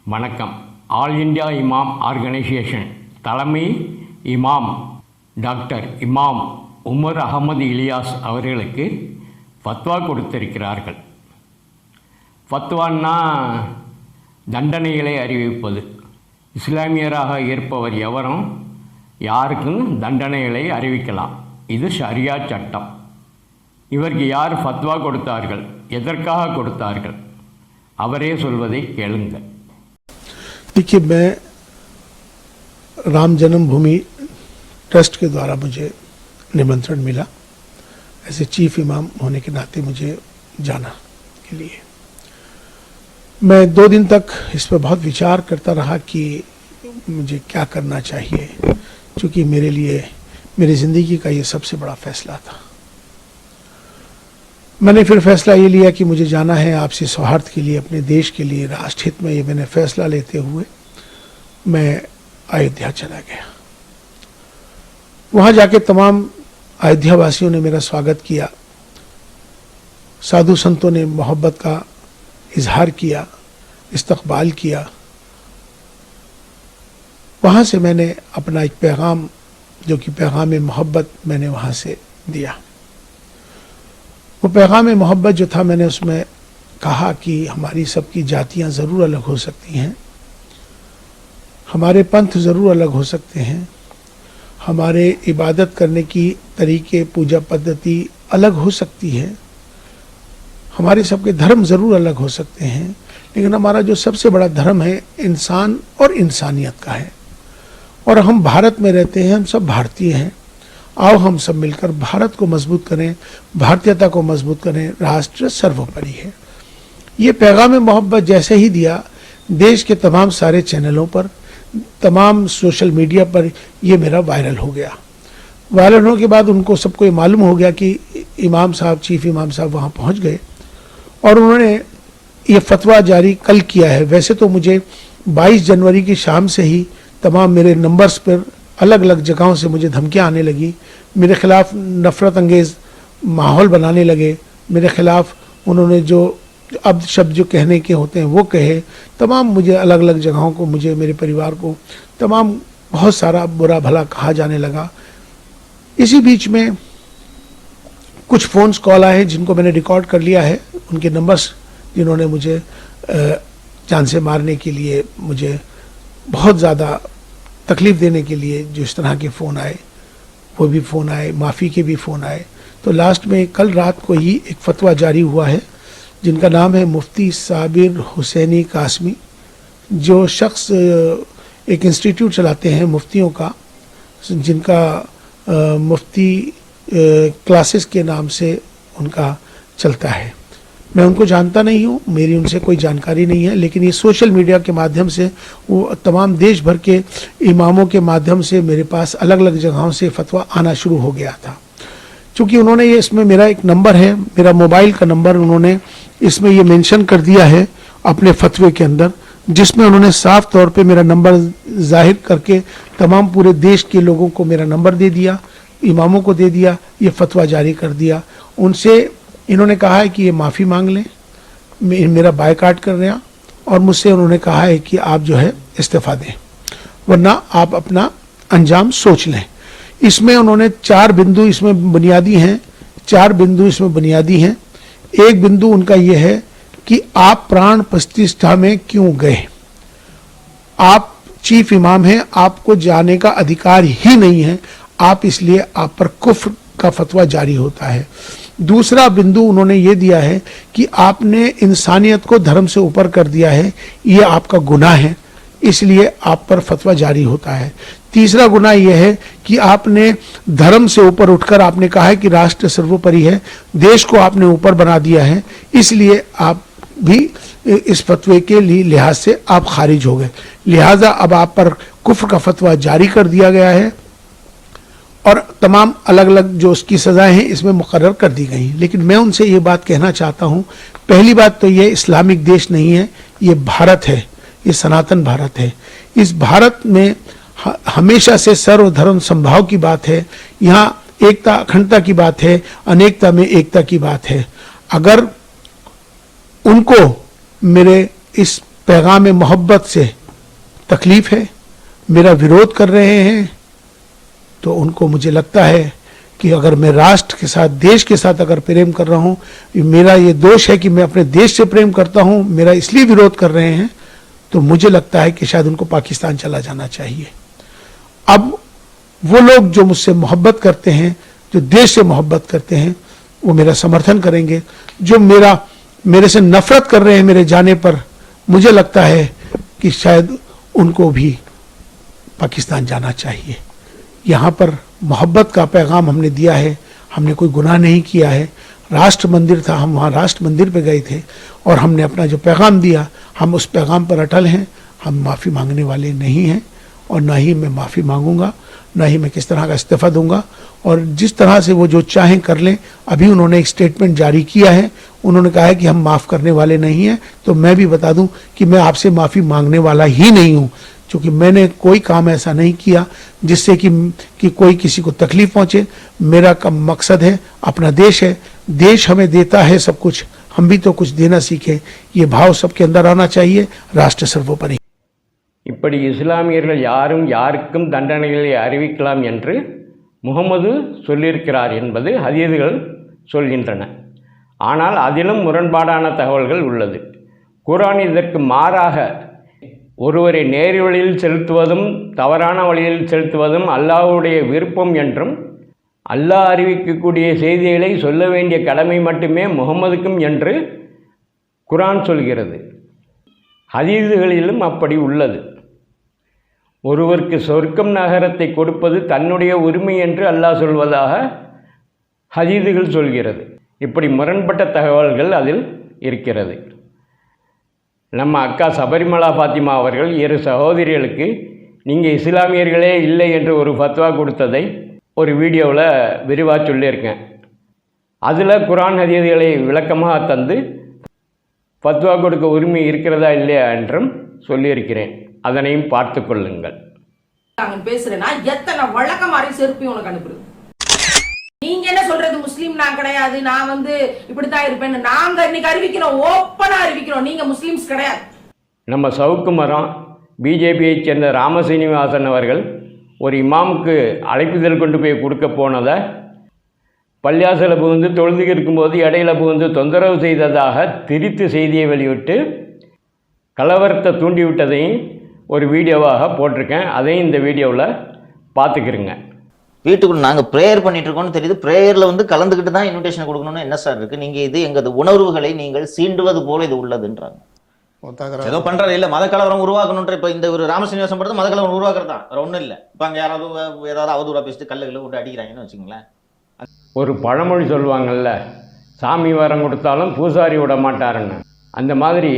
வணக்கம். All India இமாம் organisation தலைமை இமாம் டாக்டர் இமாம் உமர் அகமது இலியாஸ் அவர்களுக்கு ஃபத்வா கொடுத்திருக்கிறார்கள். ஃபத்வான்னா தண்டனைகளை அறிவிப்பது. இஸ்லாமியராக இருப்பவர் எவரும் யாருக்கும் தண்டனைகளை அறிவிக்கலாம். இது ஷரியா சட்டம். இவருக்கு யார் ஃபத்வா கொடுத்தார்கள், எதற்காக கொடுத்தார்கள், அவரே சொல்வதை கேளுங்கள். देखिए, मैं राम जन्मभूमि ट्रस्ट के द्वारा मुझे निमंत्रण मिला, ऐसे चीफ इमाम होने के नाते मुझे जाना के लिए। मैं 2 दिन तक इस पर बहुत विचार करता रहा कि मुझे क्या करना चाहिए, क्योंकि मेरे लिए मेरी ज़िंदगी का ये सबसे बड़ा फैसला था। मैंने फिर फैसला ये लिया कि मुझे जाना है आपसी सौहार्द के लिए, अपने देश के लिए, राष्ट्रहित में। ये मैंने फैसला लेते हुए मैं अयोध्या चला गया। वहाँ जाके तमाम अयोध्या वासियों ने मेरा स्वागत किया, साधु संतों ने मोहब्बत का इजहार किया, इस्तकबाल किया। वहाँ से मैंने अपना एक पैगाम, जो कि पैगाम मोहब्बत, मैंने वहाँ से दिया। वो पैगाम मोहब्बत जो था, मैंने उसमें कहा कि हमारी सबकी जातियां ज़रूर अलग हो सकती हैं, हमारे पंथ ज़रूर अलग हो सकते हैं, हमारे इबादत करने की तरीके, पूजा पद्धति अलग हो सकती है, हमारे सबके धर्म ज़रूर अलग हो सकते हैं, लेकिन हमारा जो सबसे बड़ा धर्म है इंसान और इंसानियत का है। और हम भारत में रहते हैं, हम सब भारतीय हैं। आओ हम सब मिलकर भारत को मजबूत करें, भारतीयता को मजबूत करें। राष्ट्र सर्वोपरि है। ये पैगाम मोहब्बत जैसे ही दिया, देश के तमाम सारे चैनलों पर, तमाम सोशल मीडिया पर ये मेरा वायरल हो गया। वायरल होने के बाद उनको सबको ये मालूम हो गया कि इमाम साहब, चीफ इमाम साहब वहाँ पहुँच गए और उन्होंने ये फतवा जारी कल किया है। वैसे तो मुझे 22 जनवरी की शाम से ही तमाम मेरे नंबर्स पर अलग अलग जगहों से मुझे धमकियां आने लगी, मेरे खिलाफ नफरत अंगेज़ माहौल बनाने लगे, मेरे खिलाफ उन्होंने जो अब शब्द जो कहने के होते हैं वो कहे। तमाम मुझे अलग अलग जगहों को, मुझे, मेरे परिवार को तमाम बहुत सारा बुरा भला कहा जाने लगा। इसी बीच में कुछ फ़ोन्स कॉल आए जिनको मैंने रिकॉर्ड कर लिया है, उनके नंबर्स, जिन्होंने मुझे जान से मारने के लिए, मुझे बहुत ज़्यादा तकलीफ़ देने के लिए जो इस तरह के फ़ोन आए, वो भी फ़ोन आए, माफ़ी के भी फ़ोन आए। तो लास्ट में कल रात को ही एक फ़तवा जारी हुआ है, जिनका नाम है मुफ्ती साबिर हुसैनी कासमी, जो शख्स एक इंस्टीट्यूट चलाते हैं मुफ्तियों का, जिनका मुफ्ती क्लासेस के नाम से उनका चलता है। मैं उनको जानता नहीं हूँ, मेरी उनसे कोई जानकारी नहीं है, लेकिन ये सोशल मीडिया के माध्यम से, वो तमाम देश भर के इमामों के माध्यम से मेरे पास अलग अलग जगहों से फतवा आना शुरू हो गया था। चूँकि उन्होंने ये, इसमें मेरा एक नंबर है, मेरा मोबाइल का नंबर उन्होंने इसमें ये मेंशन कर दिया है अपने फतवे के अंदर, जिसमें उन्होंने साफ तौर पे मेरा नंबर जाहिर करके तमाम पूरे देश के लोगों को मेरा नंबर दे दिया, इमामों को दे दिया, ये फतवा जारी कर दिया। उनसे इन्होंने कहा है कि ये माफ़ी मांग लें, मेरा बायकाट कर रहे हैं, और मुझसे उन्होंने कहा है कि आप जो है इस्तीफ़ा दें, वरना आप अपना अंजाम सोच लें। इसमें उन्होंने 4 बिंदु इसमें बुनियादी हैं, 4 बिंदु इसमें बुनियादी हैं। एक बिंदु उनका ये है कि आप प्राण प्रतिष्ठा में क्यों गए, आप चीफ इमाम हैं, आपको जाने का अधिकार ही नहीं है, आप इसलिए आप पर कुफ्र का फतवा जारी होता है। दूसरा बिंदु उन्होंने ये दिया है कि आपने इंसानियत को धर्म से ऊपर कर दिया है, ये आपका गुनाह है, इसलिए आप पर फतवा जारी होता है। तीसरा गुनाह यह है कि आपने धर्म से ऊपर उठकर आपने कहा है कि राष्ट्र सर्वोपरि है, देश को आपने ऊपर बना दिया है, इसलिए आप भी इस फतवे के लिहाज से आप खारिज हो गए। लिहाजा अब आप पर कुफ्र का फतवा जारी कर दिया गया है और तमाम अलग अलग जो उसकी सज़ाएं हैं इसमें मुकर्रर कर दी गई। लेकिन मैं उनसे ये बात कहना चाहता हूँ, पहली बात तो ये इस्लामिक देश नहीं है, ये भारत है, ये सनातन भारत है। इस भारत में हमेशा से सर्वधर्म संभाव की बात है, यहाँ एकता अखंडता की बात है, अनेकता में एकता की बात है। अगर उनको मेरे इस पैगाम मोहब्बत से तकलीफ है, मेरा विरोध कर रहे हैं, तो उनको मुझे लगता है कि अगर मैं राष्ट्र के साथ, देश के साथ अगर प्रेम कर रहा हूं, मेरा ये दोष है कि मैं अपने देश से प्रेम करता हूं, मेरा इसलिए विरोध कर रहे हैं, तो मुझे लगता है कि शायद उनको पाकिस्तान चला जाना चाहिए। अब वो लोग जो मुझसे मोहब्बत करते हैं, जो देश से मोहब्बत करते हैं, वो मेरा समर्थन करेंगे। जो मेरे से नफरत कर रहे हैं मेरे जाने पर, मुझे लगता है कि शायद उनको भी पाकिस्तान जाना चाहिए। यहाँ पर मोहब्बत का पैगाम हमने दिया है, हमने कोई गुनाह नहीं किया है। राष्ट्र मंदिर था, हम वहाँ राष्ट्र मंदिर पे गए थे और हमने अपना जो पैगाम दिया, हम उस पैगाम पर अटल हैं। हम माफ़ी मांगने वाले नहीं हैं और ना ही मैं माफ़ी मांगूंगा, ना ही मैं किस तरह का इस्तीफ़ा दूंगा। और जिस तरह से वो जो चाहें कर लें। अभी उन्होंने एक स्टेटमेंट जारी किया है, उन्होंने कहा है कि हम माफ़ करने वाले नहीं हैं। तो मैं भी बता दूं कि मैं आपसे माफ़ी मांगने वाला ही नहीं हूं, क्योंकि मैंने कोई काम ऐसा नहीं किया जिससे कि कोई किसी को तकलीफ पहुंचे। मेरा कम मकसद है, अपना देश है, देश हमें देता है सब कुछ, हम भी तो कुछ देना सीखें। ये भाव सबके अंदर आना चाहिए। राष्ट्र सर्वोपरि। இப்படி இஸ்லாமியர்கள் யாரும் யாருக்கும் தண்டனைகளை அறிவிக்கலாம் என்று முகமது சொல்லியிருக்கிறார் என்பது ஹதீதுகள் சொல்கின்றன. ஆனால் அதிலும் முரண்பாடான தகவல்கள் உள்ளது. குர்ஆன் இதற்கு மாறாக ஒருவரை நேர் வழியில் செலுத்துவதும் தவறான வழியில் செலுத்துவதும் அல்லாஹ்வுடைய விருப்பம் என்றும், அல்லாஹ் அறிவிக்கக்கூடிய செய்திகளை சொல்ல வேண்டிய கடமை மட்டுமே முகமதுக்கும் என்று குர்ஆன் சொல்கிறது. ஹதீதுகளிலும் அப்படி உள்ளது. ஒருவருக்கு சொர்க்கம் நகரத்தை கொடுப்பது தன்னுடைய உரிமை என்று அல்லாஹ் சொல்வதாக ஹதீதுகள் சொல்கிறது. இப்படி முரண்பட்ட தகவல்கள் அதில் இருக்கிறது. நம்ம அக்கா சபரிமலா ஃபாத்திமா அவர்கள் 2 சகோதரிகளுக்கு நீங்கள் இஸ்லாமியர்களே இல்லை என்று ஒரு ஃபத்வா கொடுத்ததை ஒரு வீடியோவில் விரிவாக சொல்லியிருக்கேன். அதில் குர்ஆன் ஹதீதுகளை விளக்கமாக தந்து ஃபத்வா கொடுக்க உரிமை இருக்கிறதா இல்லையா என்றும் சொல்லியிருக்கிறேன். அதனையும் பார்த்து கொள்ளுங்கள். பேசுறேன்னா எத்தனை வழக்க மாதிரி செருப்பி உனக்கு அனுப்புறது. நீங்க என்ன சொல்றது, முஸ்லீம் நான் கிடையாது, நான் இப்படித்தான் இருப்பேன்னு நாங்க இன்னைக்கு அறிவிக்கிறோம், ஓப்பனா அறிவிக்கிறோம், நீங்க முஸ்லீம்ஸ் கிடையாது. நம்ம சவுக்கு மரம் பிஜேபியை சேர்ந்த ராமசீனிவாசன் அவர்கள் ஒரு இமாமுக்கு அழைப்புதல் கொண்டு போய் கொடுக்க போனதை பள்ளியாசல புகுந்து தொழுது இருக்கும்போது இடையில புகுந்து தொந்தரவு செய்ததாக திரித்து செய்தியை வெளியிட்டு கலவரத்தை தூண்டிவிட்டதையும் ஒரு வீடியோவாக போட்டிருக்கேன். அதையும் இந்த வீடியோவில் பார்த்துக்கிறங்க. வீட்டுக்குள்ள நாங்கள் ப்ரேயர் பண்ணிட்டு இருக்கோம்னு தெரியுது. ப்ரேயரில் கலந்துக்கிட்டு தான் இன்விடேஷன் கொடுக்கணும்னு என்ன சார் இருக்குது? நீங்கள் இது எங்களது உணர்வுகளை நீங்கள் சீண்டுவது போல இது உள்ளதுன்றாங்க. ஏதோ பண்ணுறது இல்லை, மத கலவரம் உருவாக்கணுன்ற. இப்போ இந்த ஒரு ராமசீனிவாசன் படுறது மத கலவரம் உருவாக்குறது தான், வேறு ஒன்றும் இல்லை. இப்போ அங்கே ஏதாவது அவதூறாக பேசிட்டு கல்லுகளை விட்டு அடிக்கிறாங்கன்னு வச்சுங்களேன். ஒரு பழமொழி சொல்லுவாங்கள்ல, சாமி வரம் கொடுத்தாலும் பூசாரி விட மாட்டாருன்னு. அந்த மாதிரி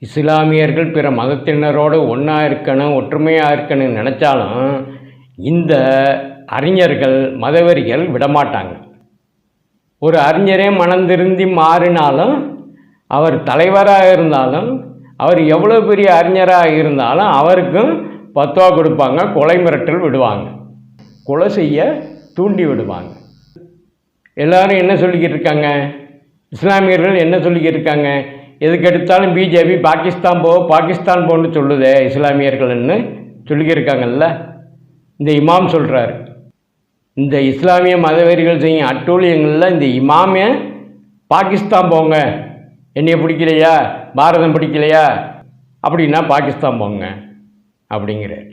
இஸ்லாமியர்கள் பிற மதத்தினரோடு ஒன்றா இருக்கணும், ஒற்றுமையாக இருக்கணும்னு நினச்சாலும் இந்த அறிஞர்கள் மதவெறிகள் விடமாட்டாங்க. ஒரு அறிஞரே மனந்திருந்தி மாறினாலும், அவர் தலைவராக இருந்தாலும், அவர் எவ்வளோ பெரிய அறிஞராக இருந்தாலும் அவருக்கும் பத்வா கொடுப்பாங்க, கொலை மிரட்டல் விடுவாங்க, கொலை செய்ய தூண்டி விடுவாங்க. எல்லாரும் என்ன சொல்லிக்கிட்டு இருக்காங்க? இஸ்லாமியர்கள் என்ன சொல்லிக்கிட்டு இருக்காங்க? எதுக்கு எடுத்தாலும் பிஜேபி பாகிஸ்தான் போன்னு சொல்லுதே இஸ்லாமியர்கள்னு சொல்லிக்கிட்டு இருக்காங்கல்ல. இந்த இமாம் சொல்கிறார், இந்த இஸ்லாமிய மதவெறிகள் செய்யும் அட்டூழியங்களில் இந்த இமாமே பாகிஸ்தான் போங்க, என்னைய பிடிக்கலையா, பாரதம் பிடிக்கலையா அப்படின்னா பாகிஸ்தான் போங்க அப்படிங்கிறார்.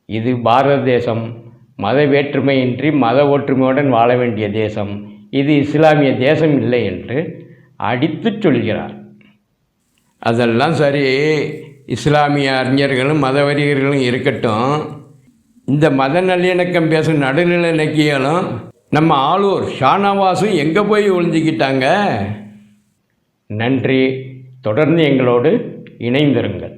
இது பாரத தேசம் மத வேற்றுமையின்றி மத ஒற்றுமையுடன் வாழ வேண்டிய தேசம், இது இஸ்லாமிய தேசம் இல்லை என்று அடித்து சொல்கிறார். அதெல்லாம் சரி, இஸ்லாமிய அறிஞர்களும் மதவெறியர்களும் இருக்கட்டும், இந்த மத நல்லிணக்கம் பேசும் நடுநிலை இலக்கியங்களும் நம்ம ஆளூர் ஷானவாஸும் எங்கே போய் ஒழிஞ்சிக்கிட்டாங்க? நன்றி. தொடர்ந்து எங்களோடு இணைந்திருங்கள்.